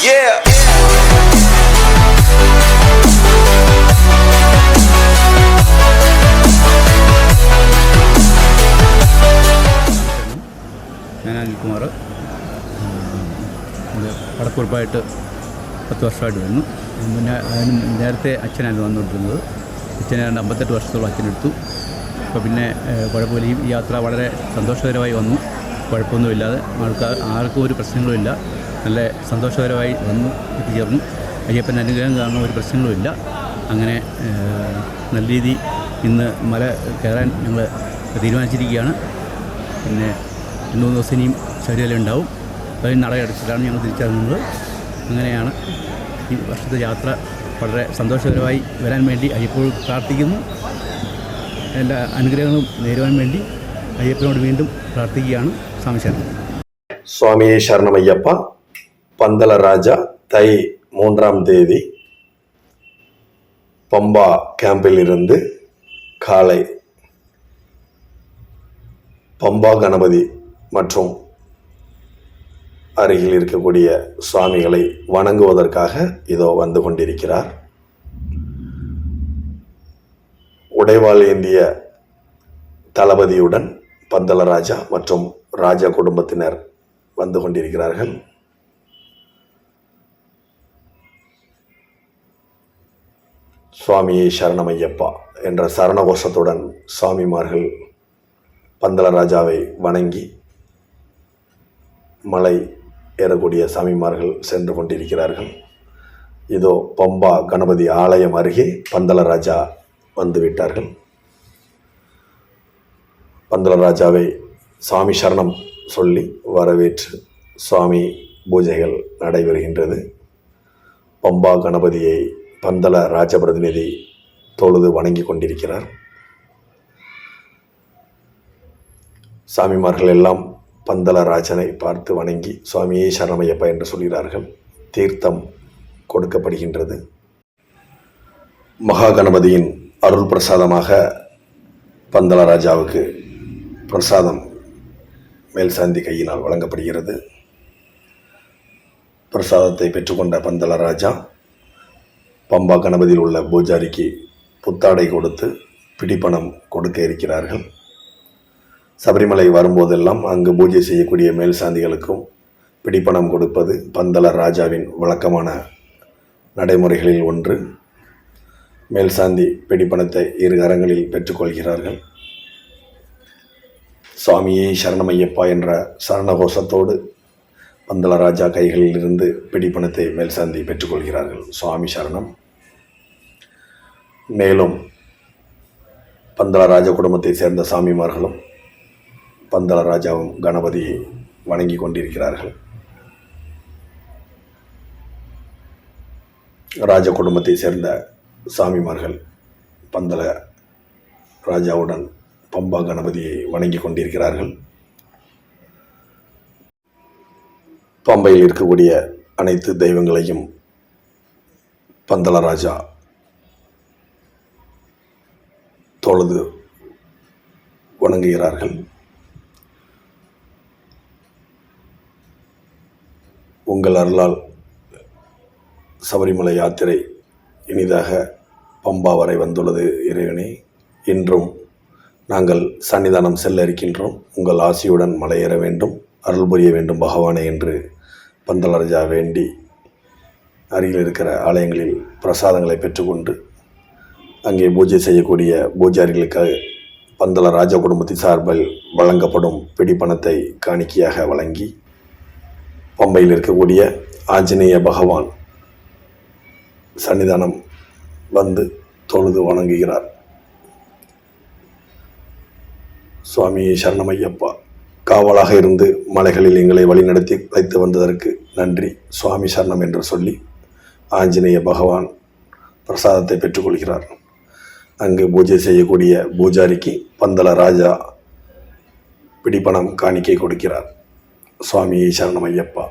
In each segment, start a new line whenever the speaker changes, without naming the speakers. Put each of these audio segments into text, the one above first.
Yeah.
ഞാൻ അനിൽകുമാർ പടക്കുറിപ്പായിട്ട് 10 വർഷമായിട്ട് വരുന്നു. പിന്നെ അതിന് നേരത്തെ അച്ഛനായിരുന്നു വന്നുകൊണ്ടിരുന്നത്. അച്ഛനെ 58 വർഷത്തോളം അച്ഛനെടുത്തു. അപ്പോൾ പിന്നെ കുഴപ്പമില്ല. ഈ യാത്ര വളരെ സന്തോഷകരമായി വന്നു. കുഴപ്പമൊന്നുമില്ലാതെ ആർക്കും ഒരു പ്രശ്നങ്ങളുമില്ല. നല്ല സന്തോഷകരമായി വന്നു എത്തിച്ചേർന്നു. അയ്യപ്പൻ്റെ അനുഗ്രഹം കാരണം ഒരു പ്രശ്നങ്ങളുമില്ല. അങ്ങനെ നല്ല രീതി ഇന്ന് മല കയറാൻ ഞങ്ങൾ തീരുമാനിച്ചിരിക്കുകയാണ്. പിന്നെ 3 ദിവസം ഇനിയും ശബരിമല ഉണ്ടാവും. അതിന് നടയടച്ചിട്ടാണ് ഞങ്ങൾ തിരിച്ചിറങ്ങുന്നത്. അങ്ങനെയാണ് ഈ വർഷത്തെ യാത്ര വളരെ സന്തോഷകരമായി വരാൻ വേണ്ടി അയ്യപ്പോഴും പ്രാർത്ഥിക്കുന്നു. എല്ലാ അനുഗ്രഹങ്ങളും നേരുവാൻ വേണ്ടി അയ്യപ്പനോട് വീണ്ടും പ്രാർത്ഥിക്കുകയാണ്. സ്വാമി ശരണം.
சுவாமியே சரணமையப்பா. பந்தல ராஜா தை 3ஆம் தேதி பம்பா கேம்பில் இருந்து காலை பம்பா கணபதி மற்றும் அருகில் இருக்கக்கூடிய சுவாமிகளை வணங்குவதற்காக இதோ வந்து கொண்டிருக்கிறார். உடைவாள் ஏந்திய தளபதியுடன் பந்தலராஜா மற்றும் ராஜா குடும்பத்தினர் வந்து கொண்டிருக்கிறார்கள். சுவாமியே சரணமையப்பா என்ற சரணகோஷத்துடன் சுவாமிமார்கள் பந்தலராஜாவை வணங்கி மலை ஏறக்கூடிய சாமிமார்கள் சென்று கொண்டிருக்கிறார்கள். இதோ பம்பா கணபதி ஆலயம் அருகே பந்தலராஜா வந்துவிட்டார்கள். பந்தலராஜாவை சாமி சரணம் சொல்லி வரவேற்று சுவாமி பூஜைகள் நடைபெறுகின்றது. பம்பா கணபதியை பந்தல ராஜ பிரதிநிதி தொழுது வணங்கி கொண்டிருக்கிறார். சாமிமார்கள் எல்லாம் பந்தலராஜனை பார்த்து வணங்கி சுவாமியே சரணமையப்பா என்று சொல்கிறார்கள். தீர்த்தம் கொடுக்கப்படுகின்றது. மகா கணபதியின் அருள் பிரசாதமாக பந்தலராஜாவுக்கு பிரசாதம் மேல் சாந்தி கையினால் வழங்கப்படுகிறது. பிரசாதத்தை பெற்றுக்கொண்ட பந்தலராஜா பம்பா கணபதியில் உள்ள பூஜாரிக்கு புத்தாடை கொடுத்து பிடிப்பணம் கொடுக்க இருக்கிறார்கள். சபரிமலை வரும்போதெல்லாம் அங்கு பூஜை செய்யக்கூடிய மேல் சாந்திகளுக்கும் பிடிப்பணம் கொடுப்பது பந்தல ராஜாவின் வழக்கமான நடைமுறைகளில் ஒன்று. மேல் சாந்தி பிடிப்பணத்தை இரு கரங்களில் பெற்றுக்கொள்கிறார்கள். சுவாமியே சரணமையப்பா என்ற சரணகோஷத்தோடு பந்தலராஜா கைகளில் இருந்து பிடிப்பணத்தை மேல் சாந்தி பெற்றுக்கொள்கிறார்கள். சுவாமி சரணம். மேலும் பந்தலராஜா குடும்பத்தை சேர்ந்த சாமிமார்களும் பந்தலராஜாவும் கணபதியை வணங்கி கொண்டிருக்கிறார்கள். ராஜ குடும்பத்தை சேர்ந்த சாமிமார்கள் பந்தல ராஜாவுடன் பம்பா கணபதியை வணங்கி கொண்டிருக்கிறார்கள். பம்பையில் இருக்கக்கூடிய அனைத்து தெய்வங்களையும் பந்தலராஜா தொழுது வணங்குகிறார்கள். உங்கள் அருளால் சபரிமலை யாத்திரை இனிதாக பம்பா வரை வந்துள்ளது இறைவனே. இன்றும் நாங்கள் சன்னிதானம் செல்ல இருக்கின்றோம். உங்கள் ஆசியுடன் மலையேற வேண்டும், அருள் புரிய வேண்டும் பகவானே என்று பந்தலராஜா வேண்டி அருகில் இருக்கிற ஆலயங்களில் பிரசாதங்களை பெற்றுக்கொண்டு அங்கே பூஜை செய்யக்கூடிய பூஜாரிகளுக்கு பந்தலராஜா குடும்பத்தின் சார்பில் வழங்கப்படும் பிடிப்பணத்தை காணிக்கையாக வழங்கி பம்பையில் இருக்கக்கூடிய ஆஞ்சநேய பகவான் சன்னிதானம் வந்து தொழுது வணங்குகிறார். சுவாமியே சரணமையப்பா. காவலாக இருந்து மலைகளில் எங்களை வழிநடத்தி வைத்து வந்ததற்கு நன்றி. சுவாமி சரணம் என்று சொல்லி ஆஞ்சநேய பகவான் பிரசாதத்தை பெற்றுக்கொள்கிறார். அங்கு பூஜை செய்யக்கூடிய பூஜாரிக்கு பந்தலராஜா பிடிப்பணம் காணிக்கை கொடுக்கிறார். சுவாமியே சரணமையப்பா.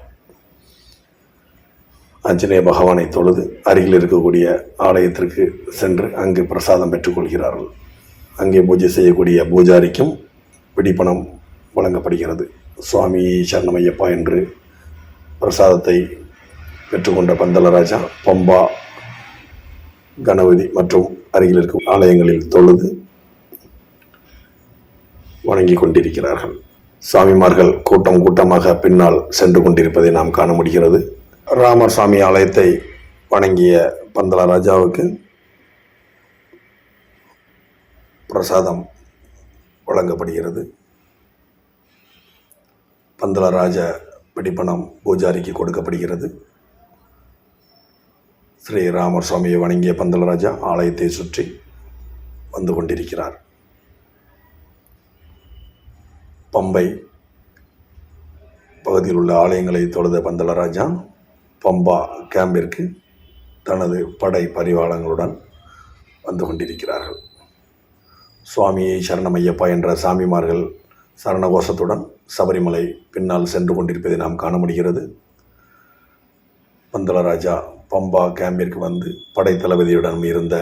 ஆஞ்சநேய பகவானை தொழுது அருகில் இருக்கக்கூடிய ஆலயத்திற்கு சென்று அங்கு பிரசாதம் பெற்றுக்கொள்கிறார்கள். அங்கே பூஜை செய்யக்கூடிய பூஜாரிக்கும் பிடிப்பணம் வழங்கப்படுகிறது. சுவாமி சரணமையப்பா என்று பிரசாதத்தை பெற்றுக்கொண்ட பந்தளராஜா பம்பா கணபதி மற்றும் அருகில் இருக்கும் ஆலயங்களில் தொழுது வணங்கி கொண்டிருக்கிறார்கள். சாமிமார்கள் கூட்டம் கூட்டமாக பின்னால் சென்று கொண்டிருப்பதை நாம் காண முடிகிறது. ராமர் சாமி ஆலயத்தை வணங்கிய பந்தளராஜாவுக்கு பிரசாதம் வழங்கப்படுகிறது. பந்தளராஜ பிடிப்பணம் பூஜாரிக்கு கொடுக்கப்படுகிறது. ஸ்ரீ ராமர் சுவாமியை வணங்கிய பந்தளராஜா ஆலயத்தை சுற்றி வந்து கொண்டிருக்கிறார். பம்பை பகுதியில் உள்ள ஆலயங்களை தொழுத பந்தளராஜா பம்பா கேம்பிற்கு தனது படை பரிவாளங்களுடன் வந்து கொண்டிருக்கிறார்கள். சுவாமியை சரணமையப்பா என்ற சாமிமார்கள் சரணகோஷத்துடன் சபரிமலை பின்னால் சென்று கொண்டிருப்பதை நாம் காண முடிகிறது. பந்தளராஜா பம்பா கேம்பிற்கு வந்து படை தளபதியுடன் இருந்த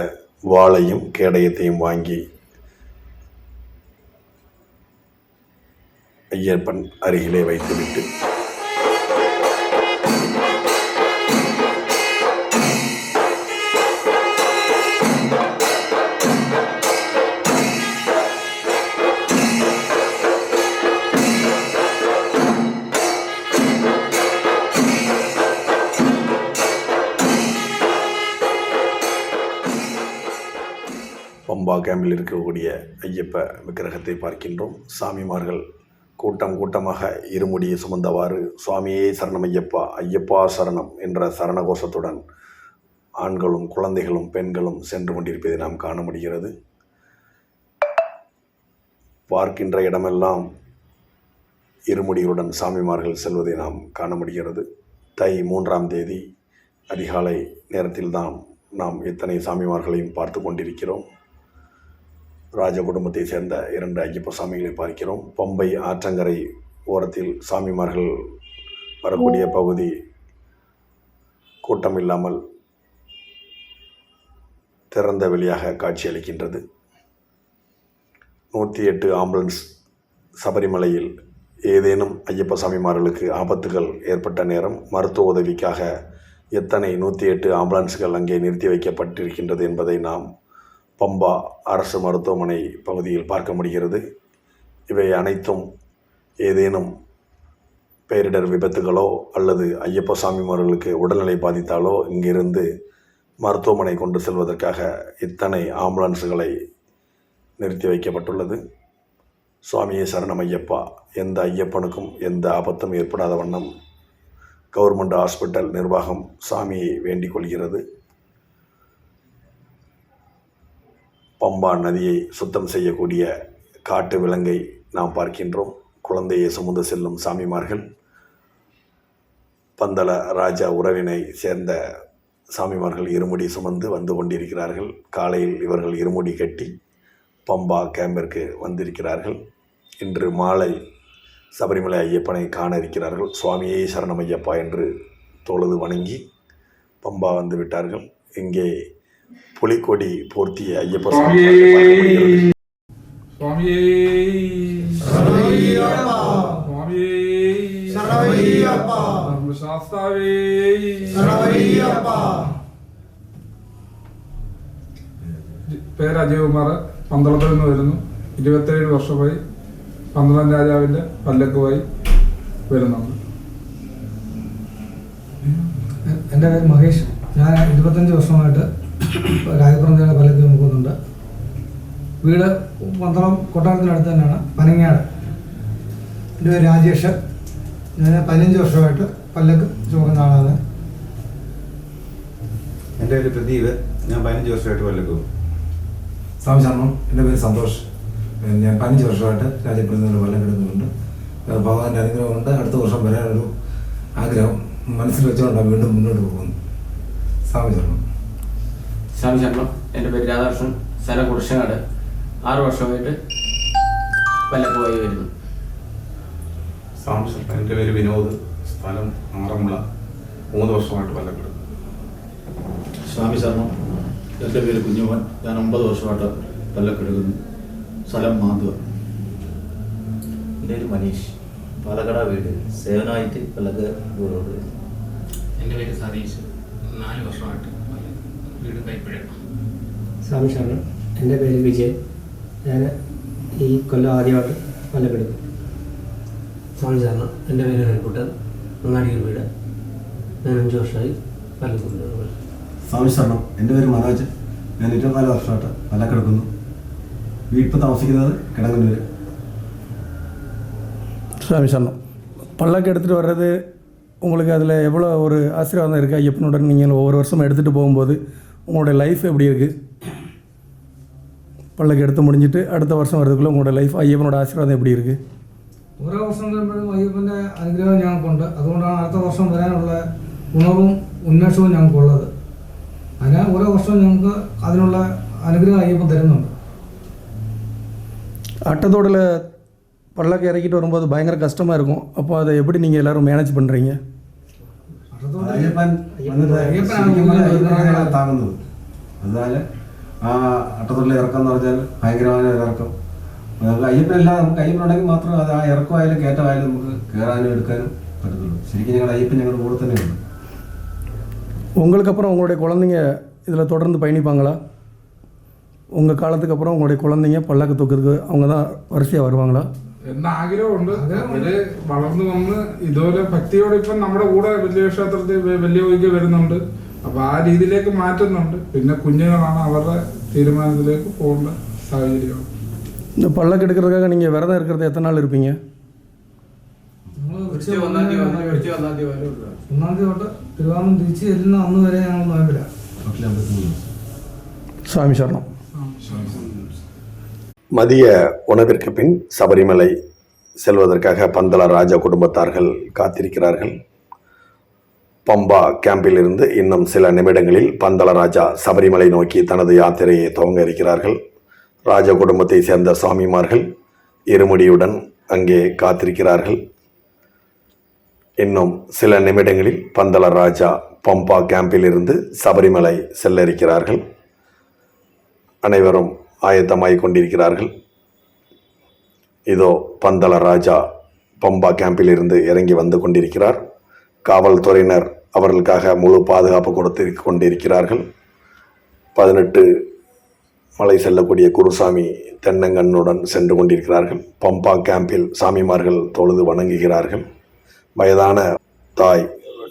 வாளையும் கேடயத்தையும் வாங்கி ஐயப்பன் அருகிலே வைத்துவிட்டு பம்பா கேம்பில் இருக்கக்கூடிய ஐயப்ப விக்கிரகத்தை பார்க்கின்றோம். சாமிமார்கள் கூட்டம் கூட்டமாக இருமுடியை சுமந்தவாறு சுவாமியே சரணமையப்பா ஐயப்பா சரணம் என்ற சரணகோஷத்துடன் ஆண்களும் குழந்தைகளும் பெண்களும் சென்று கொண்டிருப்பதை நாம் காண முடிகிறது. பார்க்கின்ற இடமெல்லாம் இருமுடிகளுடன் சாமிமார்கள் செல்வதை நாம் காண முடிகிறது. தை 3ஆம் தேதி அதிகாலை நேரத்தில்தான் நாம் எத்தனை சாமிமார்களையும் பார்த்து கொண்டிருக்கிறோம். ராஜ குடும்பத்தை சேர்ந்த 2 ஐயப்ப சாமிகளை பார்க்கிறோம். பம்பை ஆற்றங்கரை ஓரத்தில் சாமிமார்கள் வரக்கூடிய பகுதி கூட்டம் இல்லாமல் திறந்த வெளியாக காட்சியளிக்கின்றது. 108 ஆம்புலன்ஸ் சபரிமலையில் ஏதேனும் ஐயப்ப சாமிமார்களுக்கு ஆபத்துகள் ஏற்பட்ட நேரம் மருத்துவ உதவிக்காக எத்தனை 108 ஆம்புலன்ஸ்கள் அங்கே நிறுத்தி வைக்கப்பட்டிருக்கின்றது என்பதை நாம் பம்பா அரசு மருத்துவமனை பகுதியில் பார்க்க முடிகிறது. இவை அனைத்தும் ஏதேனும் பேரிடர் விபத்துகளோ அல்லது ஐயப்ப சாமிமார்களுக்கு உடல்நிலை பாதித்தாலோ இங்கிருந்து மருத்துவமனை கொண்டு செல்வதற்காக இத்தனை ஆம்புலன்ஸுகளை நிறுத்தி வைக்கப்பட்டுள்ளது. சுவாமியே சரணம் ஐயப்பா, எந்த ஐயப்பனுக்கும் எந்த ஆபத்தும் ஏற்படாத வண்ணம் கவர்மெண்ட் ஹாஸ்பிட்டல் நிர்வாகம் சாமியை வேண்டிக் கொள்கிறது. பம்பா நதியை சுத்தம் செய்யக்கூடிய காட்டு விலங்கை நாம் பார்க்கின்றோம். குழந்தையை சுமந்து செல்லும் சாமிமார்கள் பந்தள ராஜா உறவினை சேர்ந்த சாமிமார்கள் இருமுடி சுமந்து வந்து கொண்டிருக்கிறார்கள். காலையில் இவர்கள் இருமுடி கட்டி பம்பா கேம்பிற்கு வந்திருக்கிறார்கள். இன்று மாலை சபரிமலை ஐயப்பனை காண இருக்கிறார்கள். சுவாமியே சரணம் ஐயப்பா என்று தொழுது வணங்கி பம்பா வந்து விட்டார்கள். இங்கே புலிக்கொடி போர்த்திய ஐயப்ப சாமி
പേര് അജയകുമാർ, പന്തളത്തിൽ നിന്ന് വരുന്നു. 27 വർഷമായി പന്തളം രാജാവിൻ്റെ പല്ലക്കുമായി വരുന്നുണ്ട്.
എൻ്റെ പേര് മഹേഷ്. ഞാൻ 25 വർഷമായിട്ട് രാജപുരം ജില്ല പല്ലക്ക് നോക്കുന്നുണ്ട്. വീട് പന്തളം കൊട്ടാരത്തിനടുത്ത് തന്നെയാണ്, പനങ്ങാട്. എൻ്റെ പേര് രാജേഷ്. ഞാൻ 15 വർഷമായിട്ട് പല്ലക്ക് ചുമക്കുന്ന ആളാണ്.
എൻ്റെ പേര് പ്രദീപ്. ഞാൻ 15 വർഷമായിട്ട് പല്ലക്ക് പോകും.
സ്വാമി ശർമ്മം. എൻ്റെ പേര് സന്തോഷ്. ഞാൻ 15 വർഷമായിട്ട് രാജപുരത്ത് നിന്ന് പല്ലക്കെടുക്കുന്നുണ്ട്. ഭഗവാന്റെ അനുഗ്രഹം കൊണ്ട് അടുത്ത വർഷം വരാനൊരു ആഗ്രഹം മനസ്സിൽ വെച്ചുകൊണ്ടാണ് വീണ്ടും മുന്നോട്ട് പോകുന്നത്. സ്വാമി ശർമ്മം.
സ്വാമി ശർമ്മം. എൻ്റെ പേര് രാധാകൃഷ്ണൻ. സ്ഥലം കുറിശനാട്. 6 വർഷമായിട്ട് പല്ലക്ക് പോയി വരുന്നു.
സ്വാമി ശർമ്മം. എൻ്റെ പേര് വിനോദ്. സ്ഥലം ആറന്മുള. 3 വർഷമായിട്ട് പല്ലക്കെടുക്കും.
സ്വാമി ശർമ്മം. എൻ്റെ പേര് കുഞ്ഞുമോൻ. ഞാൻ 9 വർഷമായിട്ട് പല്ലക്കെടുക്കുന്നു. സ്ഥലം മാധവ.
എൻ്റെ പേര് മനീഷ്. പാലക്കാട് വീട്. സേവനമായിട്ട് പല്ലക്ക് ദൂരോട്ട്. എൻ്റെ പേര് സതീഷ്. 4 വർഷമായിട്ട് വീട് കൈപ്പിഴ.
സ്വാമി ശരണം. എൻ്റെ പേര് വിജയ്. ഞാൻ ഈ കൊല്ലം ആദ്യമായിട്ട് പല്ലക്കെടുക്കും. സ്വാമി ശരണം. എൻ്റെ പേര് ഹരിക്കുട്ടൻ. അങ്ങാടിയിൽ വീട്. ഞാൻ 5 വർഷമായി പല്ലക്കെടുക്കുന്നു.
സ്വാമി ശരണം. എൻ്റെ പേര് മനോജ്. ഞാൻ 24 വർഷമായിട്ട് പല്ലക്കെടുക്കുന്നു. വീട്ടിൽ താമസിക്കുന്നത് കിടങ്ങന്നൂർ.
சாமி சரணம். பல்லக்கு எடுத்துகிட்டு வர்றது உங்களுக்கு அதில் எவ்வளோ ஒரு ஆசீர்வாதம் இருக்குது? ஐயப்பனுடன் நீங்கள் ஒவ்வொரு வருஷமும் எடுத்துகிட்டு போகும்போது உங்களுடைய லைஃப் எப்படி இருக்குது? பல்லக்கு எடுத்து முடிஞ்சிட்டு அடுத்த வருஷம் வரதுக்குள்ளே உங்களோட லைஃப் ஐயப்பனோட ஆசீர்வாதம் எப்படி இருக்குது?
ഓരോ വർഷം വരുമ്പോഴും അയ്യപ്പൻ്റെ അനുഗ്രഹം ഞങ്ങൾക്കുണ്ട്. അതുകൊണ്ടാണ് അടുത്ത വർഷം വരാനുള്ള ഉണർവും ഉന്മേഷവും ഞങ്ങൾക്കുള്ളത്. അതിനാൽ ഓരോ വർഷവും ഞങ്ങൾക്ക് അതിനുള്ള അനുഗ്രഹം അയ്യപ്പൻ തരുന്നുണ്ട്.
அட்டத்தோடில் பல்லக்கு இறக்கிட்டு வரும்போது பயங்கர கஷ்டமாக இருக்கும். அப்போ அதை எப்படி நீங்கள் எல்லோரும் மேனேஜ் பண்ணுறீங்க?
താങ്ങുന്നത്. അതിനാൽ ആ അട്ടത്തൊട്ടിൽ ഇറക്കം എന്ന് പറഞ്ഞാൽ ഭയങ്കരമായ ഇറക്കം. അയ്യപ്പനല്ലാതെ നമുക്ക് അയ്യപ്പനുണ്ടെങ്കിൽ മാത്രം അത് ആ ഇറക്കമായാലും കയറ്റമായാലും നമുക്ക് കയറാനും എടുക്കാനും പറ്റത്തുള്ളൂ. ശരിക്കും ഞങ്ങളുടെ അയ്യപ്പൻ ഞങ്ങളുടെ കൂടെ തന്നെയുണ്ട്.
உங்களுக்கு அப்புறம் உங்களுடைய குழந்தைங்க இதில் தொடர்ந்து பயணிப்பாங்களா? உங்கள் காலத்துக்கு அப்புறம் உங்களுடைய குழந்தைங்க பல்லக்கு தூக்கிறதுக்கு அவங்க தான் வரிசையாக வருவாங்களா?
എന്ന ആഗ്രഹമുണ്ട്. അവര് വളർന്നു വന്ന് ഇതുപോലെ ഭക്തിയോടെ ഇപ്പം നമ്മുടെ കൂടെ വലിയ ക്ഷേത്രത്തിൽ വലിയ ഒഴുകി വരുന്നുണ്ട്. അപ്പോൾ ആ രീതിയിലേക്ക് മാറ്റുന്നുണ്ട്. പിന്നെ കുഞ്ഞുങ്ങളാണ് അവരുടെ തീരുമാനത്തിലേക്ക് പോകേണ്ട സാഹചര്യമാണ്.
இந்த பல்லக்கு எடுக்கிறதுக்காக நீங்கள் விரதம் இருக்கிறது எத்தனை நாள் இருப்பீங்க?
ഒന്നാം തീയതി തൊട്ട് തിരുവാമം തിരിച്ച് ചെല്ലുന്ന അന്ന് വരെ ഞങ്ങൾ നോയമ്പില്ല.
சுவாமி சரணம்.
மதிய உணவிற்கு பின் சபரிமலை செல்வதற்காக பந்தள ராஜா குடும்பத்தார்கள் காத்திருக்கிறார்கள். பம்பா கேம்பிலிருந்து இன்னும் சில நிமிடங்களில் பந்தள ராஜா சபரிமலை நோக்கி தனது யாத்திரையை துவங்க இருக்கிறார்கள். ராஜ குடும்பத்தை சேர்ந்த சுவாமிமார்கள் இருமுடியுடன் அங்கே காத்திருக்கிறார்கள். இன்னும் சில நிமிடங்களில் பந்தள ராஜா பம்பா கேம்பிலிருந்து சபரிமலை செல்ல இருக்கிறார்கள். அனைவரும் ஆயத்தமாகிக் கொண்டிருக்கிறார்கள். இதோ பந்தள ராஜா பம்பா கேம்பிலிருந்து இறங்கி வந்து கொண்டிருக்கிறார். காவல்துறையினர் அவர்களுக்காக முழு பாதுகாப்பு கொடுத்து கொண்டிருக்கிறார்கள். 18 மலை செல்லக்கூடிய குருசாமி தென்னங்கண்ணுடன் சென்று கொண்டிருக்கிறார்கள். பம்பா கேம்பில் சாமிமார்கள் தொழுது வணங்குகிறார்கள். வயதான தாய்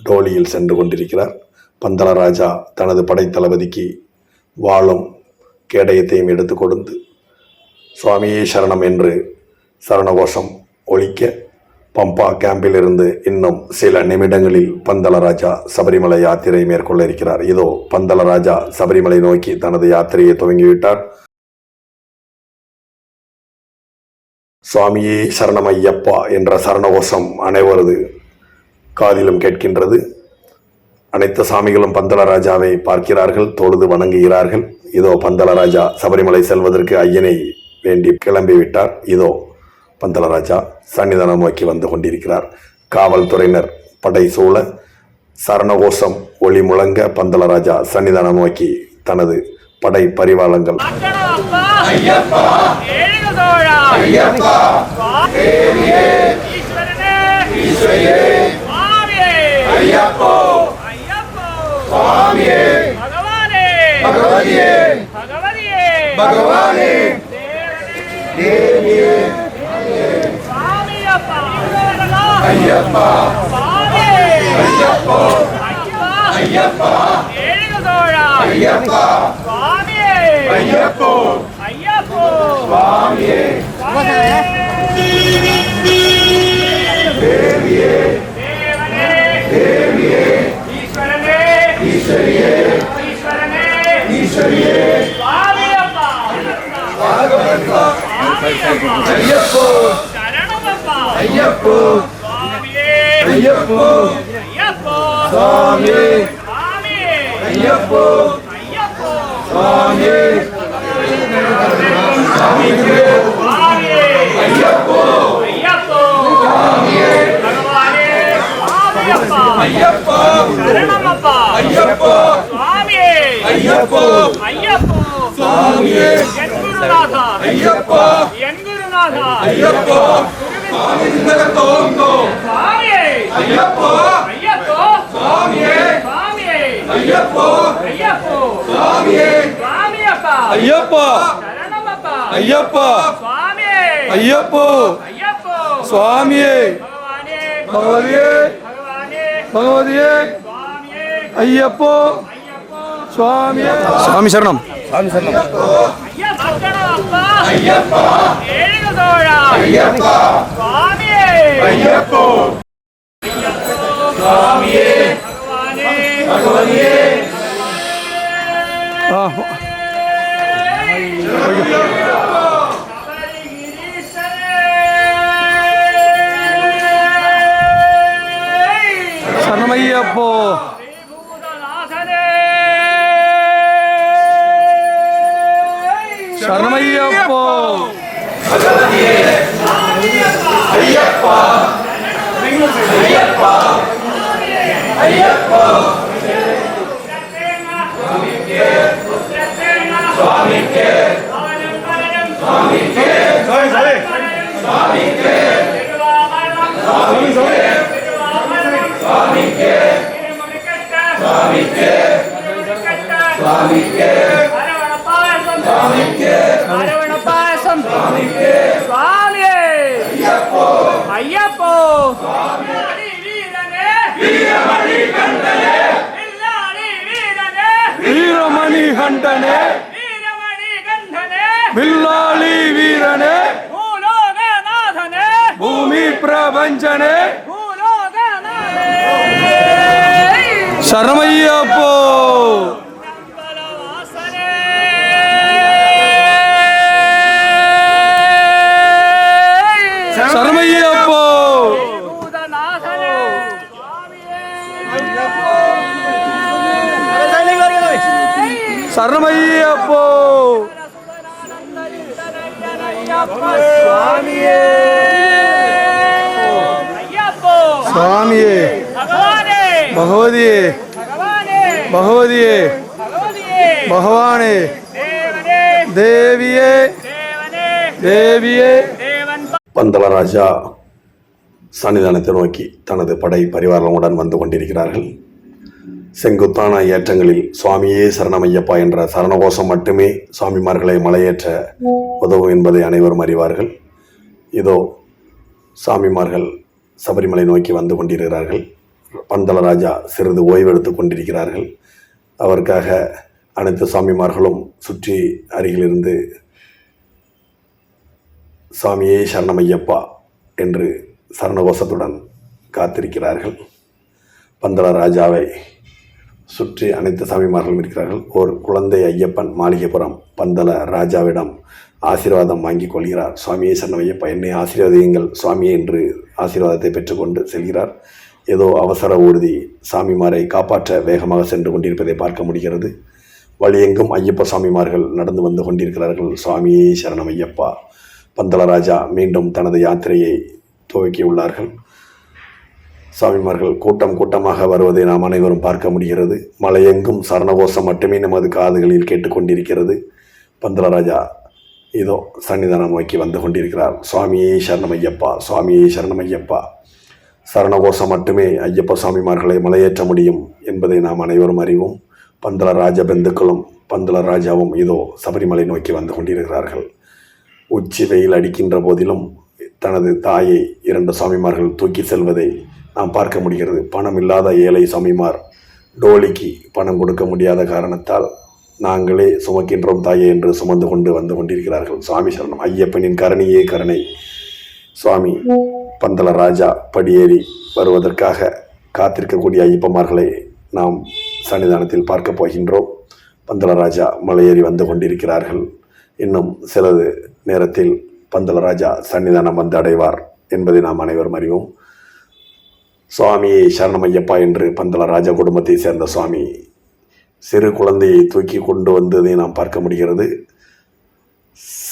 டோலியில் சென்று கொண்டிருக்கிறார். பந்தள ராஜா தனது படைத்தளபதிக்கு வாளும் கேடயத்தையும் எடுத்து கொடுத்து சுவாமியே சரணம் என்று சரணகோஷம் ஒலிக்க பம்பா கேம்பிலிருந்து இன்னும் சில நிமிடங்களில் பந்தள ராஜா சபரிமலை யாத்திரை மேற்கொள்ள இருக்கிறார். இதோ பந்தள ராஜா சபரிமலை நோக்கி தனது யாத்திரையை துவங்கிவிட்டார். சுவாமியே சரணம் ஐயப்பா என்ற சரணகோஷம் அனைவரது காதிலும் கேட்கின்றது. அனைத்து சாமிகளும் பந்தள ராஜாவை பார்க்கிறார்கள், தொழுது வணங்குகிறார்கள். இதோ பந்தள ராஜா சபரிமலை செல்வதற்கு ஐயனை வேண்டி கிளம்பிவிட்டார். இதோ பந்தள ராஜா சன்னிதானம் நோக்கி வந்து கொண்டிருக்கிறார். காவல்துறையினர் படை சூழ சரணகோஷம் ஒளி முழங்க பந்தள ராஜா சன்னிதானம் நோக்கி தனது படை பரிவாளங்கள்
ஐயப்போ
ஐயப்பா ஐயப்பா ஐயப்போ சுவாமியே பகவதியே பகவதியே ஐயப்போ சுவாமியே சுவாமி சரணம் சுவாமி சரணம் ஐயப்போ சுவாமியே பகவதியே சரணமையப்போ சரணமையப்போ ஐயப்பா ஐயப்பா ஐயப்பா சுவாமிக்கே சுவாமிக்கே சுவாமிக்கே சுவாமிக்கே சுவாமிக்கே சுவாமிக்கே சுவாமிக்கே
பாயசம் சுவாமியே ஐயப்போ
வீரமணி கண்டனே வீரமணி கண்டனே வில்லாளி வீரனே பூமி பிரபஞ்சனே சரணமையப்போ சரணமையப்போ சரணமையப்போ சுவாமியே பகவதியே பகவதியே பகவானே தேவியே தேவியே
பந்தளராஜா சன்னிதானத்தை நோக்கி தனது படை பரிவாரங்களுடன் வந்து கொண்டிருக்கிறார்கள். செங்குத்தான ஏற்றங்களில் சுவாமியே சரணமையப்பா என்ற சரணகோஷம் மட்டுமே சுவாமிமார்களை மலையேற்ற உதவும் என்பதை அனைவரும் அறிவார்கள். இதோ சாமிமார்கள் சபரிமலை நோக்கி வந்து கொண்டிருக்கிறார்கள். பந்தளராஜா சிறிது ஓய்வெடுத்து கொண்டிருக்கிறார்கள். அவருக்காக அனைத்து சாமிமார்களும் சுற்றி அருகிலிருந்து சாமியே சரணமையப்பா என்று சரணகோஷத்துடன் காத்திருக்கிறார்கள். பந்தளராஜாவை சுற்றி அனைத்து சாமிமார்களும் இருக்கிறார்கள். ஒரு குழந்தை ஐயப்பன் மாளிகைப்புறம் பந்தள ராஜாவிடம் ஆசீர்வாதம் வாங்கி கொள்கிறார். சுவாமியே சரணமையப்பா, என்னை ஆசீர்வாதியுங்கள் சுவாமியே என்று ஆசீர்வாதத்தை பெற்றுக்கொண்டு செல்கிறார். ஏதோ அவசர ஊர்தி சாமிமாரை காப்பாற்ற வேகமாக சென்று கொண்டிருப்பதை பார்க்க முடிகிறது. வழியெங்கும் ஐயப்ப சாமிமார்கள் நடந்து வந்து கொண்டிருக்கிறார்கள். சுவாமியே சரணமையப்பா. பந்தளராஜா மீண்டும் தனது யாத்திரையை துவக்கியுள்ளார்கள். சாமிமார்கள் கூட்டம் கூட்டமாக வருவதை நாம் அனைவரும் பார்க்க முடிகிறது. மலையெங்கும் சரணகோஷம் மட்டுமே நமது காதுகளில் கேட்டுக்கொண்டிருக்கிறது. பந்தளராஜா இதோ சன்னிதானம் நோக்கி வந்து கொண்டிருக்கிறார். சுவாமியே சரணமையப்பா, சுவாமியே சரணமையப்பா. சரணகோஷம் மட்டுமே ஐயப்ப சாமிமார்களை மலையேற்ற முடியும் என்பதை நாம் அனைவரும் அறிவோம். பந்தளராஜ பெந்துக்களும் பந்தளராஜாவும் இதோ சபரிமலை நோக்கி வந்து கொண்டிருக்கிறார்கள். உச்சி வெயில் அடிக்கின்ற போதிலும் தனது தாயை 2 சாமிமார்கள் தூக்கி செல்வதை நாம் பார்க்க முடிகிறது. பணம் இல்லாத ஏழை சாமிமார் டோலிக்கு பணம் கொடுக்க முடியாத காரணத்தால் நாங்களே சுமக்கின்றோம் தாயே என்று சுமந்து கொண்டு வந்து கொண்டிருக்கிறார்கள். சுவாமி சரணம். ஐயப்பனின் கருணையே கருணை. சுவாமி பந்தளராஜா படியேறி வருவதற்காக காத்திருக்கக்கூடிய ஐயப்பமார்களை நாம் சன்னிதானத்தில் பார்க்க போகின்றோம். பந்தளராஜா மலையேறி வந்து கொண்டிருக்கிறார்கள். இன்னும் சிறிது நேரத்தில் பந்தளராஜா சன்னிதானம் வந்து அடைவார் என்பதை நாம் அனைவரும் அறிவோம். சுவாமியை சரணமையப்பா என்று பந்தளராஜா குடும்பத்தை சேர்ந்த சுவாமி சிறு குழந்தையை தூக்கி கொண்டு வந்ததை நாம் பார்க்க முடிகிறது.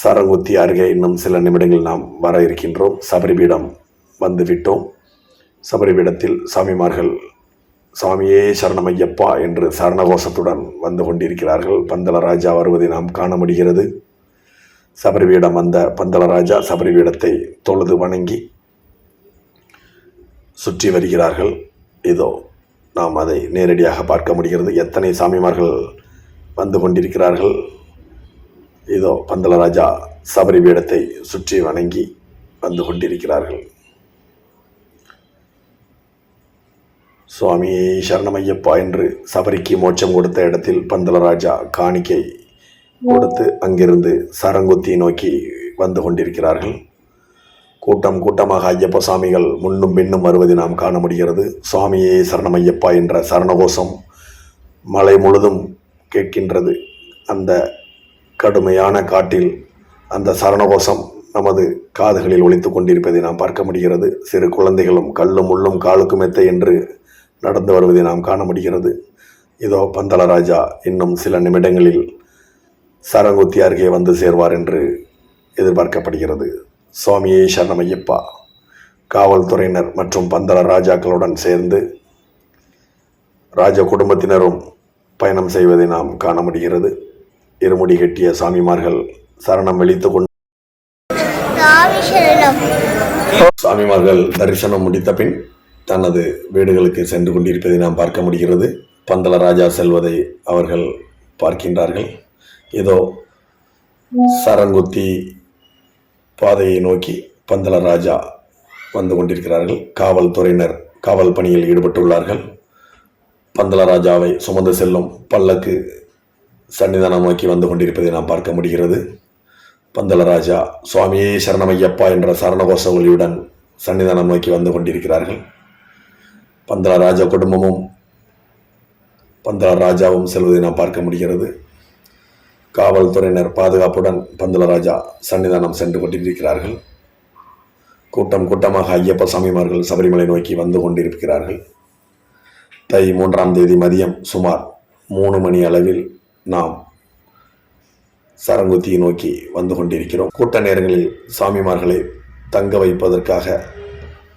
சரங்குத்தி அருகே இன்னும் சில நிமிடங்கள் நாம் வர இருக்கின்றோம். சபரிபீடம் வந்து விட்டோம். சபரிபீடத்தில் சாமிமார்கள் சுவாமியே சரணமையப்பா என்று சரணகோஷத்துடன் வந்து கொண்டிருக்கிறார்கள். பந்தளராஜா வருவதை நாம் காண முடிகிறது. சபரிபீடம் வந்த பந்தளராஜா சபரிபீடத்தை தொழுது வணங்கி சுற்றி வருகிறார்கள். இதோ நாம் அதை நேரடியாக பார்க்க முடிகிறது. எத்தனை சாமிமார்கள் வந்து கொண்டிருக்கிறார்கள். இதோ பந்தலராஜா சபரி பீடத்தை சுற்றி வணங்கி வந்து கொண்டிருக்கிறார்கள். சுவாமி சரணமையப்பா என்று சபரிக்கு மோட்சம் கொடுத்த இடத்தில் பந்தலராஜா காணிக்கை கொடுத்து அங்கிருந்து சரங்குத்தி நோக்கி வந்து கொண்டிருக்கிறார்கள். கூட்டம் கூட்டமாக ஐயப்ப சாமிகள் முன்னும் பின்னும் வருவதை நாம் காண முடிகிறது. சுவாமியே சரணமையப்பா என்ற சரணகோஷம் மலை முழுதும் கேட்கின்றது. அந்த கடுமையான காட்டில் அந்த சரணகோஷம் நமது காதுகளில் ஒலித்து கொண்டிருப்பதை நாம் பார்க்க முடிகிறது. சிறு குழந்தைகளும் கல்லும் முள்ளும் காலுக்கு மெத்தை என்று நடந்து வருவதை நாம் காண முடிகிறது. இதோ பந்தலராஜா இன்னும் சில நிமிடங்களில் சரங்குத்தி அருகே வந்து சேர்வார் என்று எதிர்பார்க்கப்படுகிறது. சுவாமியே சரணமையப்பா. காவல்துறையினர் மற்றும் பந்தல ராஜாக்களுடன் சேர்ந்து ராஜ குடும்பத்தினரும் பயணம் செய்வதை நாம் காண முடிகிறது. இருமுடி கட்டிய சாமிமார்கள் சரணம் வெளித்து கொண்டு சாமிமார்கள் தரிசனம் முடித்த பின் தனது வீடுகளுக்கு சென்று கொண்டிருப்பதை நாம் பார்க்க முடிகிறது. பந்தல ராஜா செல்வதை அவர்கள் பார்க்கின்றார்கள். இதோ சரங்குத்தி பாதையை நோக்கி பந்தல ராஜா வந்து கொண்டிருக்கிறார்கள். காவல்துறையினர் காவல் பணியில் ஈடுபட்டுள்ளார்கள். பந்தல ராஜாவை சுமந்து செல்லும் பல்லக்கு சன்னிதானம் நோக்கி வந்து கொண்டிருப்பதை நாம் பார்க்க முடிகிறது. பந்தல ராஜா சுவாமியே சரணமையப்பா என்ற சரணகோஷ ஒலியுடன் சன்னிதானம் நோக்கி வந்து கொண்டிருக்கிறார்கள். பந்தல ராஜா குடும்பமும் பந்தல ராஜாவும் செல்வதை நாம் பார்க்க முடிகிறது. காவல்துறையினர் பாதுகாப்புடன் பந்தல ராஜா சன்னிதானம் சென்று கொண்டிருக்கிறார்கள். கூட்டம் கூட்டமாக ஐயப்ப சாமிமார்கள் சபரிமலை நோக்கி வந்து கொண்டிருக்கிறார்கள். தை 3ஆம் தேதி மதியம் சுமார் 3 மணி அளவில் நாம் சரங்குத்தியை நோக்கி வந்து கொண்டிருக்கிறோம். கூட்ட நேரங்களில் சாமிமார்களை தங்க வைப்பதற்காக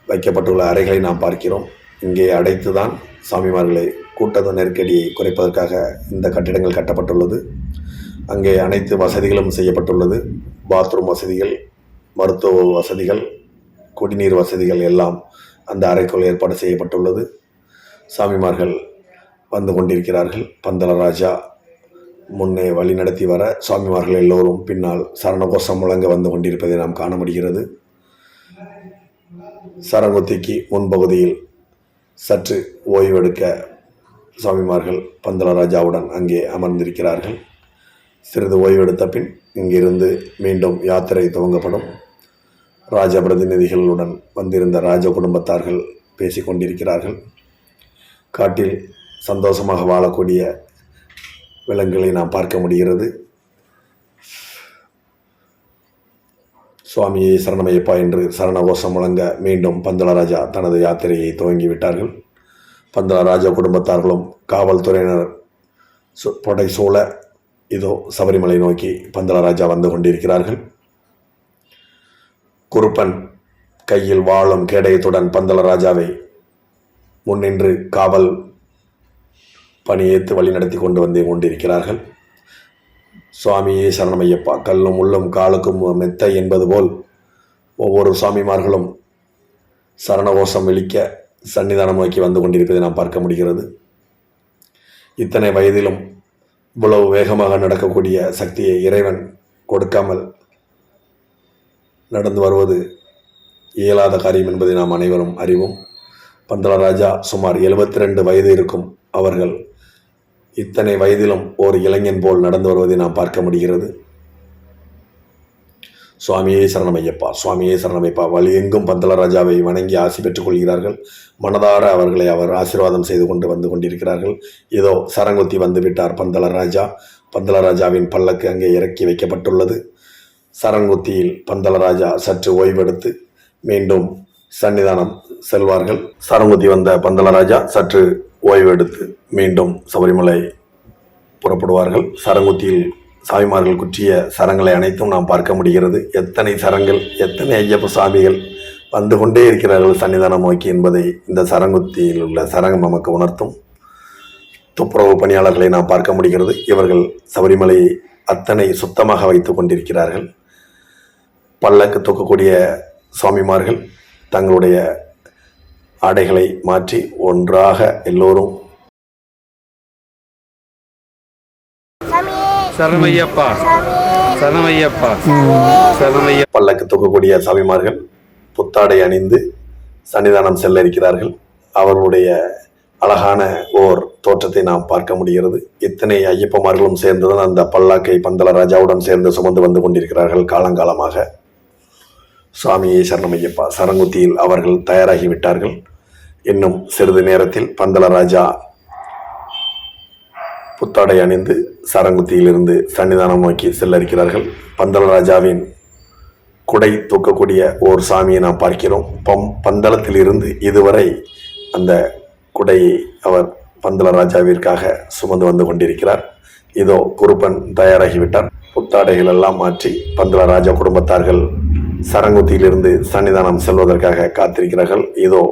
வைக்கப்பட்டுள்ள அறைகளை நாம் பார்க்கிறோம். இங்கே அடைத்துதான் சாமிமார்களை கூட்ட நெருக்கடியை குறைப்பதற்காக இந்த கட்டிடங்கள் கட்டப்பட்டுள்ளது. அங்கே அனைத்து வசதிகளும் செய்யப்பட்டுள்ளது. பாத்ரூம் வசதிகள், மருத்துவ வசதிகள், குடிநீர் வசதிகள் எல்லாம் அந்த அறைக்குள் ஏற்பாடு செய்யப்பட்டுள்ளது. சாமிமார்கள் வந்து கொண்டிருக்கிறார்கள். பந்தல ராஜா முன்னே வழி நடத்தி வர சுவாமிமார்கள் எல்லோரும் பின்னால் சரணகோஷம் முழங்க வந்து கொண்டிருப்பதை நாம் காண முடிகிறது. சரங்குத்திக்கு முன்பகுதியில் சற்று ஓய்வெடுக்க சுவாமிமார்கள் பந்தல ராஜாவுடன் அங்கே அமர்ந்திருக்கிறார்கள். சிறிது ஓய்வெடுத்த பின் இங்கிருந்து மீண்டும் யாத்திரை துவங்கப்படும். ராஜ பிரதிநிதிகளுடன் வந்திருந்த ராஜ குடும்பத்தார்கள் பேசி கொண்டிருக்கிறார்கள். காட்டில் சந்தோஷமாக வாழக்கூடிய விலங்குகளை நாம் பார்க்க முடிகிறது. சுவாமியை சரணமையப்பா என்று சரணகோஷம் முழங்க மீண்டும் பந்தலராஜா தனது யாத்திரையை துவங்கிவிட்டார்கள். பந்தலராஜா குடும்பத்தார்களும் காவல்துறையினர் படை சூழ இதோ சபரிமலை நோக்கி பந்தலராஜா வந்து கொண்டிருக்கிறார்கள். குருப்பன் கையில் வாளும் கேடயத்துடன் பந்தலராஜாவை முன்னின்று காவல் பணியேற்று வழி நடத்தி கொண்டு வந்து கொண்டிருக்கிறார்கள். சுவாமியே சரணமையப்பா, கல்லும் உள்ளும் காலுக்கும் மெத்தை என்பது போல் ஒவ்வொரு சுவாமிமார்களும் சரணகோஷம் வெளிக்க சன்னிதானம் நோக்கி வந்து கொண்டிருப்பதை நாம் பார்க்க முடிகிறது. இத்தனை வயதிலும் இவ்வளவு வேகமாக நடக்கக்கூடிய சக்தியை இறைவன் கொடுக்காமல் நடந்து வருவது இயலாத காரியம் என்பதை நாம் அனைவரும் அறிவோம். பந்தலராஜா சுமார் 72 வயது இருக்கும் அவர்கள் இத்தனை வயதிலும் ஒரு இளைஞன் போல் நடந்து வருவதை நாம் பார்க்க முடிகிறது. சுவாமியே சரணமையப்பா, சுவாமியே சரணமைப்பா. வழி எங்கும் பந்தலராஜாவை வணங்கி ஆசி பெற்றுக் கொள்கிறார்கள். மனதார அவர்களை அவர் ஆசீர்வாதம் செய்து கொண்டு வந்து கொண்டிருக்கிறார்கள். இதோ சரங்குத்தி வந்து விட்டார் பந்தலராஜா. பந்தலராஜாவின் பல்லக்கு அங்கே இறக்கி வைக்கப்பட்டுள்ளது. சரங்குத்தியில் பந்தலராஜா சற்று ஓய்வெடுத்து மீண்டும் சன்னிதானம் செல்வார்கள். சரங்குத்தி வந்த பந்தலராஜா சற்று ஓய்வெடுத்து மீண்டும் சபரிமலை புறப்படுவார்கள். சரங்குத்தியில் சாமிமார்கள் குற்றிய சரங்களை அனைத்தும் நாம் பார்க்க முடிகிறது. எத்தனை சரங்கள், எத்தனை ஐயப்ப சாமிகள் வந்து கொண்டே இருக்கிறார்கள் சன்னிதானம் நோக்கி என்பதை இந்த சரங்குத்தியில் உள்ள சரங்கம் நமக்கு உணர்த்தும். துப்புரவு பணியாளர்களை நாம் பார்க்க முடிகிறது. இவர்கள் சபரிமலையை அத்தனை சுத்தமாக வைத்து கொண்டிருக்கிறார்கள். பல்லக்கு தூக்கக்கூடிய சுவாமிமார்கள் தங்களுடைய ஆடைகளை மாற்றி ஒன்றாக எல்லோரும்
சரணமையப்பா சரணமையப்பா
பல்லக்கு தூக்கக்கூடிய சாமிமார்கள் புத்தாடை அணிந்து சன்னிதானம் செல்ல இருக்கிறார்கள். அவர்களுடைய அழகான ஓர் தோற்றத்தை நாம் பார்க்க முடிகிறது. இத்தனை ஐயப்பமார்களும் சேர்ந்துதான் அந்த பல்லாக்கை பந்தல ராஜாவுடன் சேர்ந்து சுமந்து வந்து கொண்டிருக்கிறார்கள் காலங்காலமாக. சுவாமியே சரணமையப்பா. சரங்குத்தியில் அவர்கள் தயாராகிவிட்டார்கள். இன்னும் சிறிது நேரத்தில் பந்தல ராஜா புத்தாடை அணிந்து சரங்குத்தியிலிருந்து சன்னிதானம் நோக்கி செல்ல இருக்கிறார்கள். பந்தல ராஜாவின் குடை தூக்கக்கூடிய ஓர் சாமியை நாம் பார்க்கிறோம். பந்தளத்தில் இருந்து இதுவரை அந்த குடையை அவர் பந்தல ராஜாவிற்காக சுமந்து வந்து கொண்டிருக்கிறார். இதோ குருப்பன் தயாராகிவிட்டார். புத்தாடைகள் எல்லாம் மாற்றி பந்தல ராஜா குடும்பத்தார்கள் சரங்குத்தியிலிருந்து சன்னிதானம் செல்வதற்காக காத்திருக்கிறார்கள். இதோ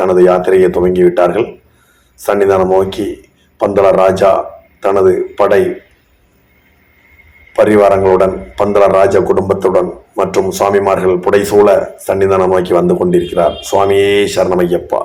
தனது யாத்திரையை துவங்கிவிட்டார்கள். சன்னிதானம் நோக்கி பந்தல ராஜா தனது படை பரிவாரங்களுடன் பந்தல ராஜ குடும்பத்துடன் மற்றும் சுவாமிமார்கள் புடைசூழ சன்னிதானம் நோக்கி வந்து கொண்டிருக்கிறார். சுவாமியே சரணமையப்பா.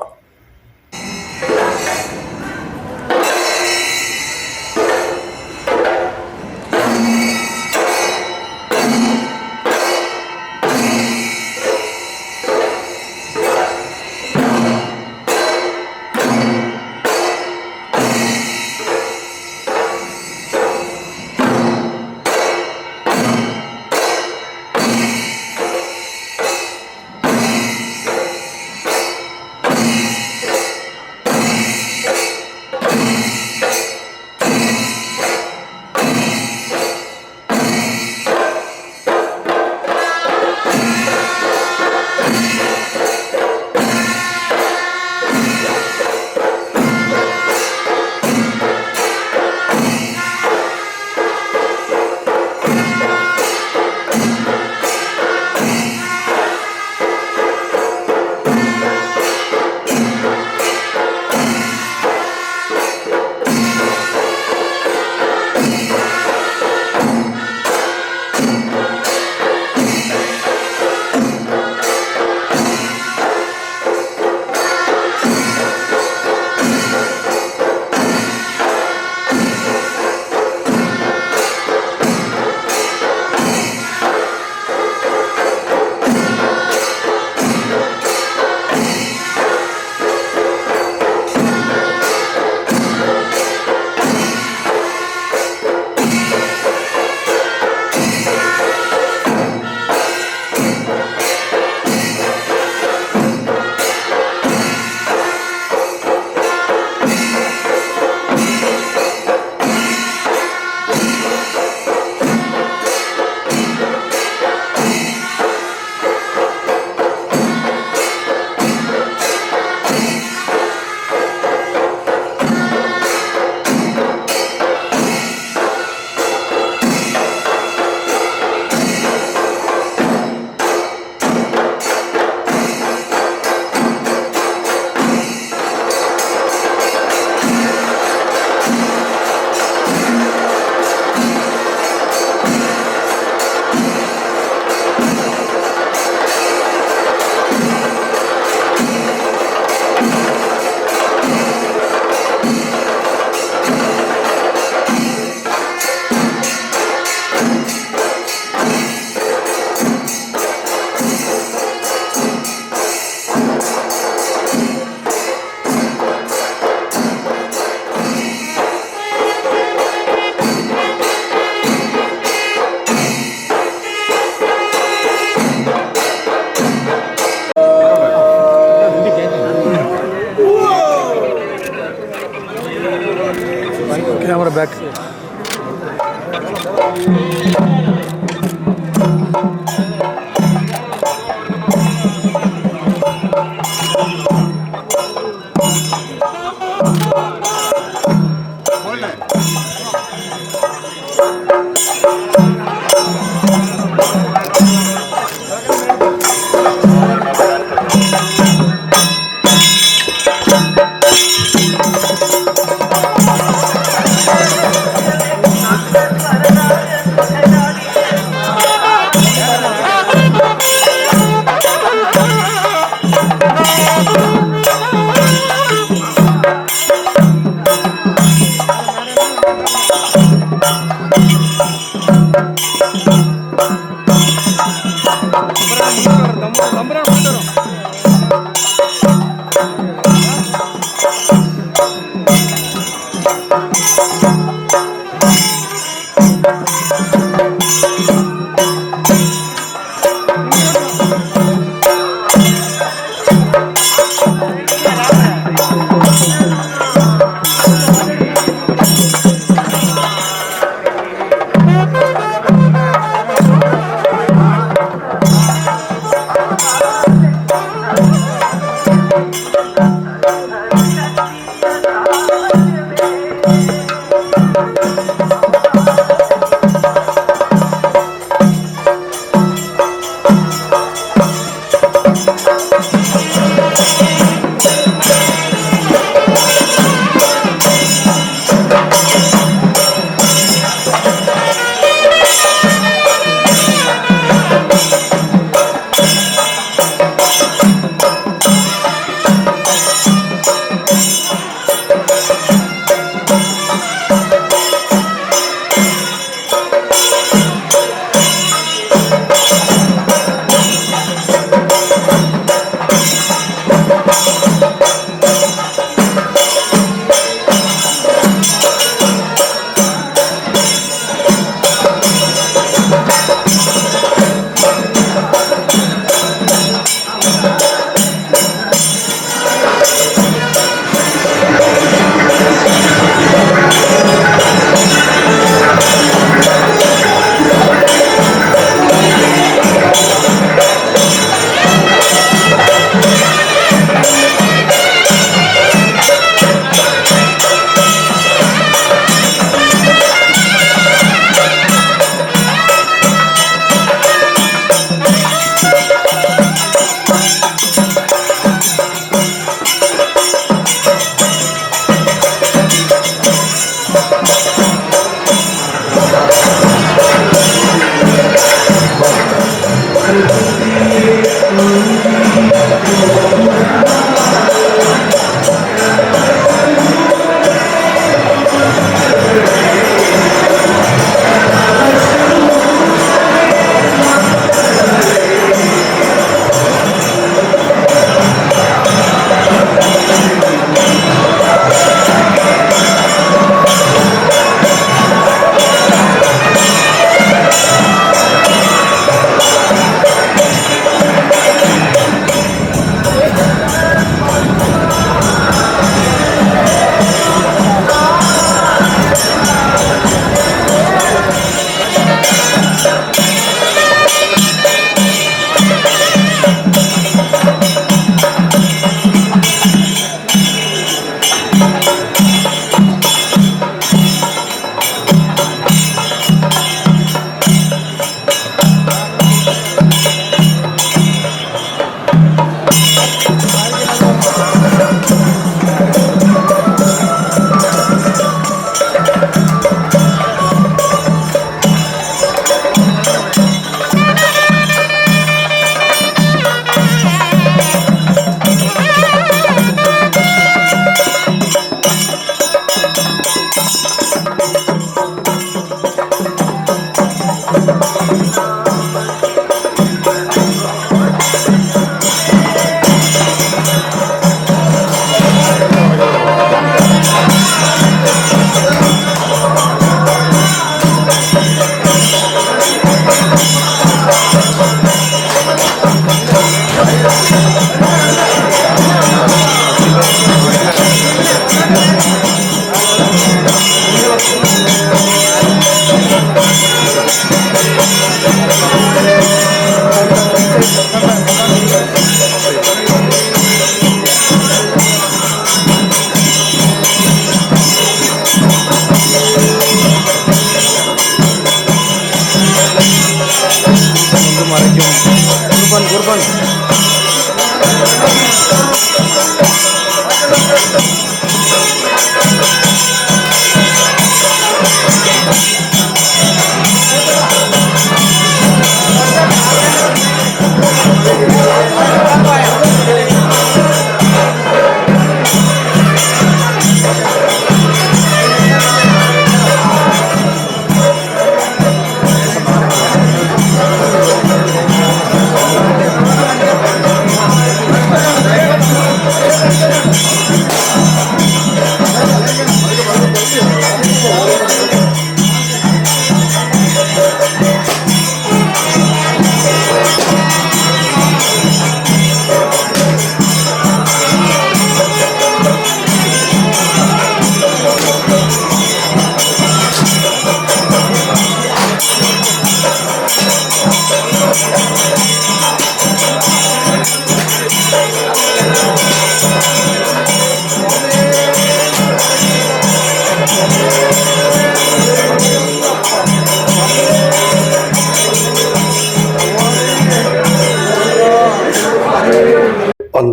Camera back.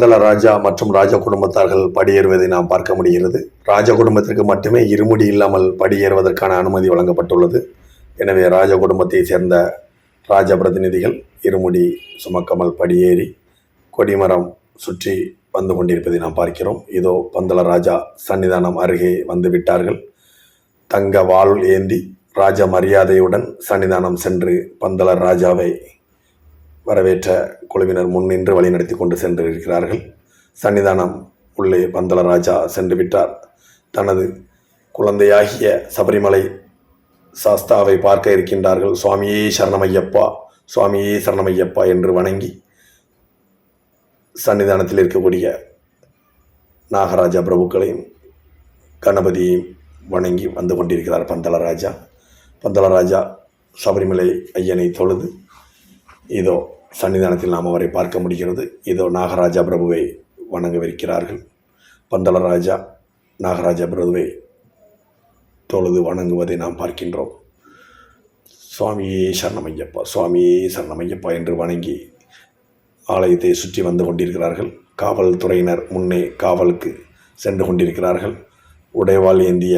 பந்தள ராஜா மற்றும் ராஜ குடும்பத்தார்கள் படியேறுவதை நாம் பார்க்க முடிகிறது. ராஜ குடும்பத்திற்கு மட்டுமே இருமுடி இல்லாமல் படியேறுவதற்கான அனுமதி வழங்கப்பட்டுள்ளது. எனவே ராஜ குடும்பத்தை சேர்ந்த ராஜ பிரதிநிதிகள் இருமுடி சுமக்காமல் படியேறி கொடிமரம் சுற்றி வந்து கொண்டிருப்பதை நாம் பார்க்கிறோம். இதோ பந்தள ராஜா சன்னிதானம் அருகே வந்து விட்டார்கள். தங்க வாள் ஏந்தி ராஜ மரியாதையுடன் சன்னிதானம் சென்று பந்தள ராஜாவை வரவேற்ற குழுவினர் முன்னின்று வழிநடத்தி கொண்டு சென்றிருக்கிறார்கள். சன்னிதானம் உள்ளே பந்தள ராஜா சென்று விட்டார். தனது குழந்தையாகிய சபரிமலை சாஸ்தாவை பார்க்க இருக்கின்றார்கள். சுவாமியே சரணமையப்பா, சுவாமியே சரணமையப்பா என்று வணங்கி சன்னிதானத்தில் இருக்கக்கூடிய நாகராஜா பிரபுக்களையும் கணபதியையும் வணங்கி வந்து கொண்டிருக்கிறார் பந்தள ராஜா. பந்தள ராஜா சபரிமலை ஐயனை தொழுது இதோ சன்னிதானத்தில் நாம் அவரை பார்க்க முடிகிறது. இதோ நாகராஜா பிரபுவை வணங்கவிருக்கிறார்கள். பந்தள ராஜா நாகராஜா பிரபுவை தொழுது வணங்குவதை நாம் பார்க்கின்றோம். சுவாமியே சரணமையப்பா, சுவாமியே சரணமையப்பா என்று வணங்கி ஆலயத்தை சுற்றி வந்து கொண்டிருக்கிறார்கள். காவல்துறையினர் முன்னே காவலுக்கு சென்று கொண்டிருக்கிறார்கள். உடைவாள் ஏந்திய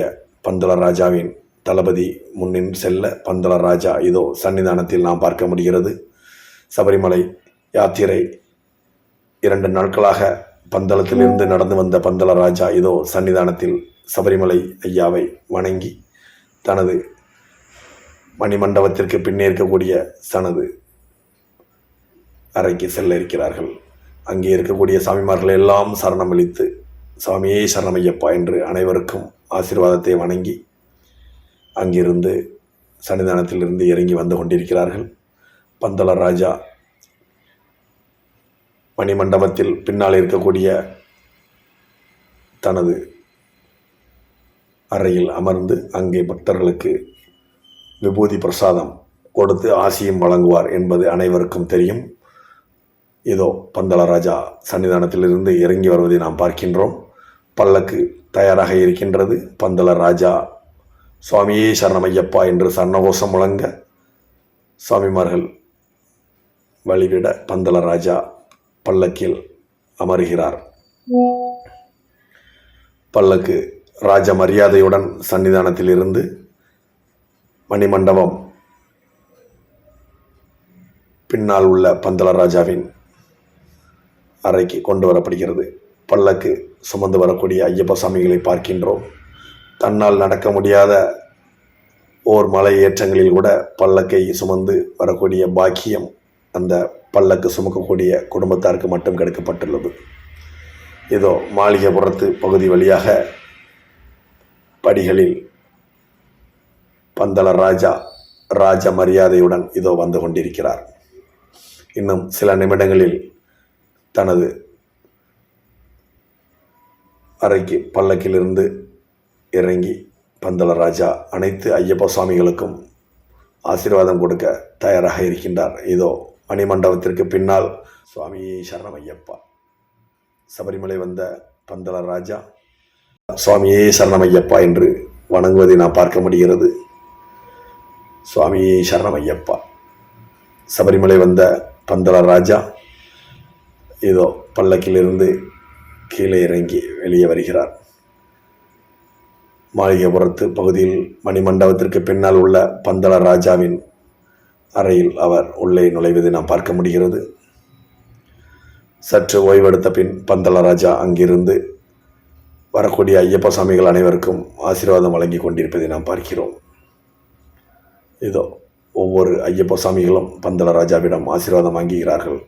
பந்தள ராஜாவின் தளபதி முன்னின் செல்ல பந்தள ராஜா இதோ சன்னிதானத்தில் நாம் பார்க்க முடிகிறது. சபரிமலை யாத்திரை 2 நாட்களாக பந்தளத்திலிருந்து நடந்து வந்த பந்தள ராஜா இதோ சன்னிதானத்தில் சபரிமலை ஐயாவை வணங்கி தனது மணிமண்டபத்திற்கு பின்னே இருக்கக்கூடிய தனது அறைக்கு செல்ல இருக்கிறார்கள். அங்கே இருக்கக்கூடிய சாமிமார்கள் எல்லாம் சரணமளித்து சுவாமியே சரணமையப்பா என்று அனைவருக்கும் ஆசீர்வாதத்தை வணங்கி அங்கிருந்து சன்னிதானத்திலிருந்து இறங்கி வந்து கொண்டிருக்கிறார்கள். பந்தள ராஜா மணிமண்டபத்தில் பின்னால் இருக்கக்கூடிய தனது அறையில் அமர்ந்து அங்கே பக்தர்களுக்கு விபூதி பிரசாதம் கொடுத்து ஆசியும் வழங்குவார் என்பது அனைவருக்கும் தெரியும். இதோ பந்தள ராஜா சன்னிதானத்திலிருந்து இறங்கி வருவதை நாம் பார்க்கின்றோம். பல்லக்கு தயாராக இருக்கின்றது. பந்தள ராஜா சுவாமியே சரணமையப்பா என்று சரணகோஷம் முழங்க சுவாமிமார்கள் வழிவிட பந்தள ராஜா பல்லக்கில் அமருகிறார். பல்லக்கு ராஜ மரியாதையுடன் சன்னிதானத்தில் இருந்து மணிமண்டபம் பின்னால் உள்ள பந்தள ராஜாவின் அறைக்கு கொண்டு வரப்படுகிறது. பல்லக்கு சுமந்து வரக்கூடிய ஐயப்ப சாமிகளை பார்க்கின்றோம். தன்னால் நடக்க முடியாத ஓர் மலை ஏற்றங்களில் கூட பல்லக்கை சுமந்து வரக்கூடிய பாக்கியம் அந்த பல்லக்கு சுமக்கக்கூடிய குடும்பத்தாருக்கு மட்டும் கிடைக்கப்பட்டுள்ளது. இதோ மாளிகைப்புறத்து பகுதி வழியாக படிகளில் பந்தள ராஜா ராஜ மரியாதையுடன் இதோ வந்து கொண்டிருக்கிறார். இன்னும் சில நிமிடங்களில் தனது அறைக்கு பல்லக்கிலிருந்து இறங்கி பந்தள ராஜா அனைத்து ஐயப்ப சுவாமிகளுக்கும் ஆசீர்வாதம் கொடுக்க தயாராக இருக்கின்றார். இதோ மணிமண்டபத்திற்கு பின்னால் சுவாமியே சரணமையப்பா, சபரிமலை வந்த பந்தள ராஜா சுவாமியே சரணமையப்பா என்று வணங்குவதை நாம் பார்க்க முடிகிறது. சுவாமியே சரணமையப்பா, சபரிமலை வந்த பந்தள ராஜா இதோ பல்லக்கிலிருந்து கீழே இறங்கி வெளியே வருகிறார். மாளிகைப்புறத்து பகுதியில் மணிமண்டபத்திற்கு பின்னால் உள்ள பந்தள ராஜாவின் அறையில் அவர் உள்ளே நுழைவதை நாம் பார்க்க முடிகிறது. சற்று ஓய்வெடுத்த பின் பந்தள ராஜா அங்கிருந்து வரக்கூடிய ஐயப்ப சாமிகள் அனைவருக்கும் ஆசீர்வாதம் வழங்கி கொண்டிருப்பதை நாம் பார்க்கிறோம். இதோ ஒவ்வொரு ஐயப்ப சாமிகளும் பந்தள ராஜாவிடம் ஆசீர்வாதம் வாங்குகிறார்கள்.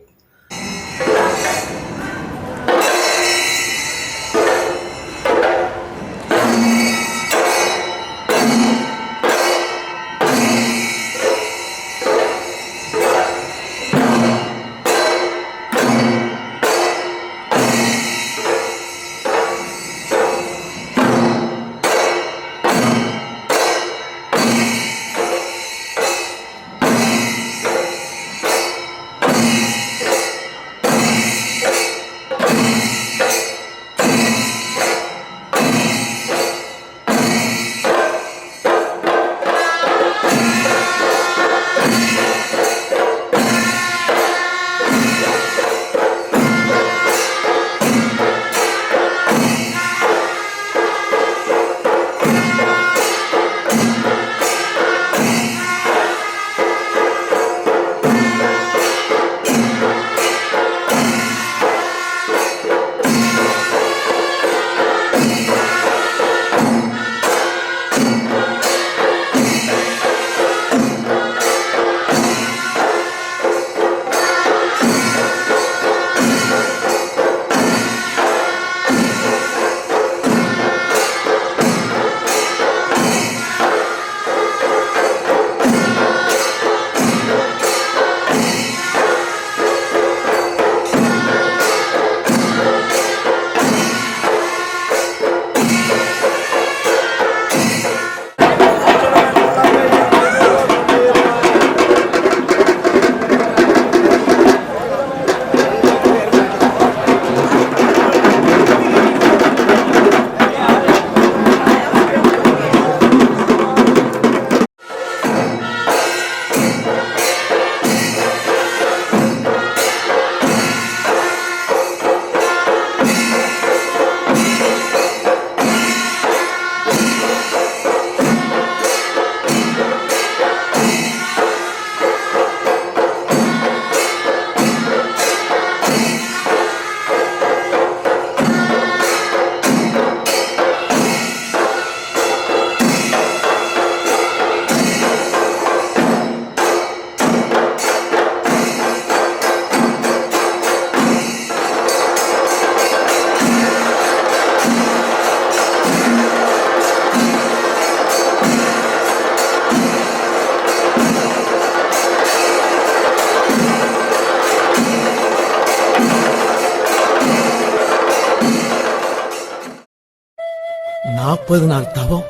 40 நாள் தவம்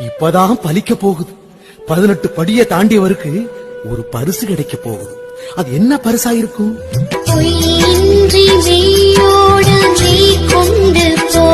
இப்பதான் பலிக்க போகுது. 18 படியை தாண்டியவருக்கு ஒரு பரிசு கிடைக்க போகுது. அது என்ன பரிசா இருக்கும்?
பொய்யின்றி மெய்யோடு மெய் கொண்டு போ